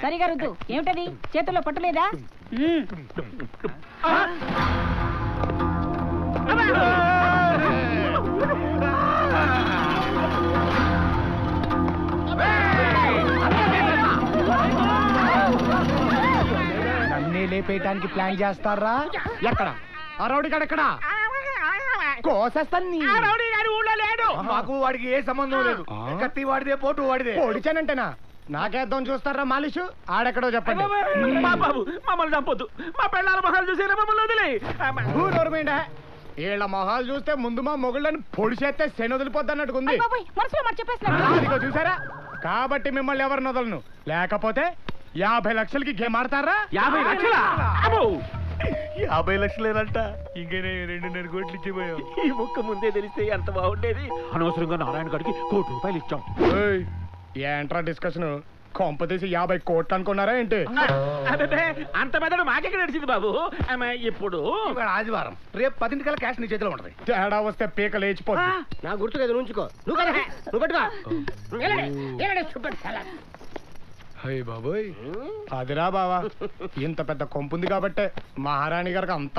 సరిగా రుద్దు. ఏమిటది చేతుల్లో పట్టులేదా? నన్నే లేపేయటానికి ప్లాన్ చేస్తారా? ఎక్కడ ఆ రౌడీ ఎక్కడ కోసేస్తాను. మాకు వాడికి ఏ సంబంధం లేదు. కత్తి వాడిదే, పోటు వాడిదే. పొడిచానంటేనా నాకేద్దాం చూస్తారా మాలిషు? ఆడెక్కడో చెప్పండి. బాబు మమ్మల్ని చంపొద్దు. మా పెళ్ళాల మొహాలు చూసి మమ్మల్ని వదిలే. వీళ్ళ మొహాలు చూస్తే ముందు మా మొగుళ్ళని పొడి చేస్తే శని వదిలిపోద్ది అన్నట్టుకుంది. మనసులో మాట చెప్పేస్తున్నా. చూసారా? కాబట్టి మిమ్మల్ని ఎవరిని వదలను. లేకపోతే 50 లక్షలకి గేమ్ ఆడతారా? 50 లక్షలా? 50 లక్షలేనంట. ఇంకనే 2.5 కోట్లు ఇచ్చిపోయావు. ఈ ముక్క ముందే తెలిస్తే ఎంత బాగుండేది. అనవసరంగా నారాయణ గారికి ₹1,00,00,000 ఇచ్చాం. ఏంట్రా డిస్కషన్? కొంపతీసి 50 కోట్లు అనుకున్నారా ఏంటి? అంత మెదడు మాకెక్కడ నడిచింది బాబు. ఇప్పుడు ఆదివారం, రేపు 10 కల్లా క్యాష్ నీ చేతిలో ఉంటది. తేడా వస్తే పీక లేచిపోతుంది. నా గుర్తు కదా, ఉంచుకో. నువ్వు కదా, నువ్వు పట్టుకో. బాబోయ్, అదిరా బావా, ఇంత పెద్ద కొంపుంది కాబట్టే మహారాణి గారికి అంత